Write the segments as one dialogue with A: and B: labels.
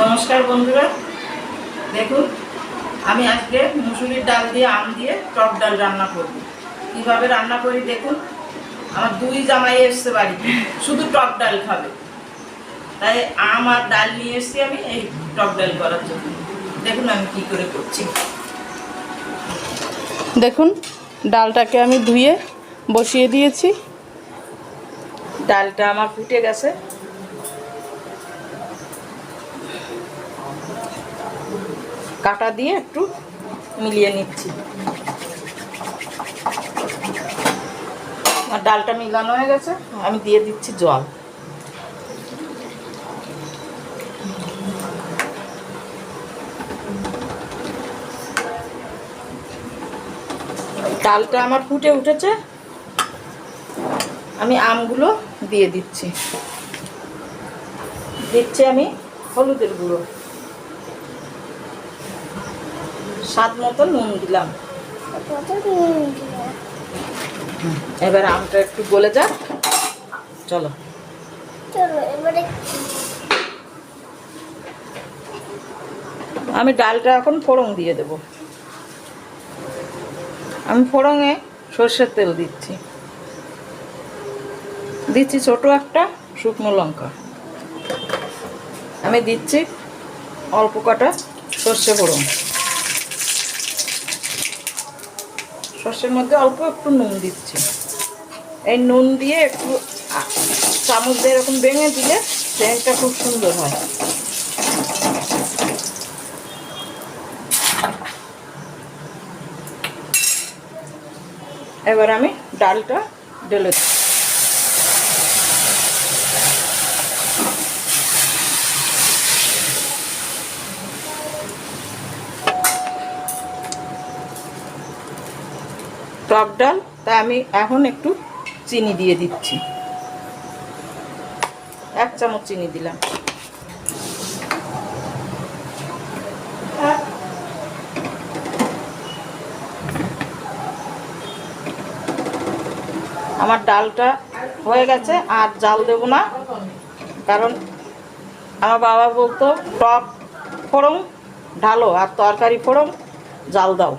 A: নমস্কার বন্ধুরা, দেখুন আমি আজকে মুসুরির ডাল দিয়ে আম দিয়ে টক ডাল রান্না করব। কিভাবে রান্না করি দেখুন। আমার দুই জামাই এসছে বাড়িতে, শুধু টক ডাল খাবে, তাই আম আর ডাল নিয়ে এসছি আমি এই টক ডাল করার জন্য। দেখুন আমি কি করে করছি।
B: দেখুন ডালটাকে আমি ধুয়ে বসিয়ে দিয়েছি।
A: ডালটা আমার ফুটে গেছে। কাটা দিয়ে একটু মিলিয়ে নিচ্ছি। আর ডালটা মিলানো হয়ে গেছে, আমি দিয়ে দিচ্ছি জল। ডালটা আমার ফুটে উঠেছে, আমি আমগুলো দিয়ে দিচ্ছি। আমি হলুদের গুঁড়ো, স্বাদ মতো নুন দিলাম। এবার আমটা একটু গলে যাক। চলো আমি ডালটা এখন ফোড়ন দিয়ে দেব। আমি ফোড়নে সর্ষের তেল দিচ্ছি ছোট একটা শুকনো লঙ্কা। আমি দিচ্ছি অল্প কটা সর্ষে ফোড়ন। সর্ষের মধ্যে অল্প একটু নুন দিচ্ছি। এই নুন দিয়ে একটু চামচ দিয়ে এরকম ভেঙে দিলে সেন্টটা খুব সুন্দর হয়। এবার আমি ডালটা ঢেলে দিই। টক ডাল, তাই আমি এখন একটু চিনি দিয়ে দিচ্ছি। 1 চামচ চিনি দিলাম। আমার ডালটা হয়ে গেছে, আর জাল দেব না, কারণ আমার বাবা বলতো টক ফোড়ন ঢালো আর তরকারি ফোড়ন জাল দাও।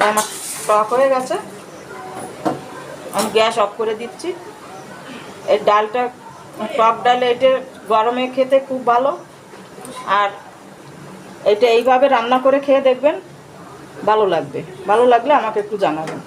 A: আমার টক হয়ে গেছে, আমি গ্যাস অফ করে দিচ্ছি। এই ডালটা, টক ডাল, এটা গরমে খেতে খুব ভালো। আর এটা এইভাবে রান্না করে খেয়ে দেখবেন, ভালো লাগবে। ভালো লাগলে আমাকে একটু জানাবেন।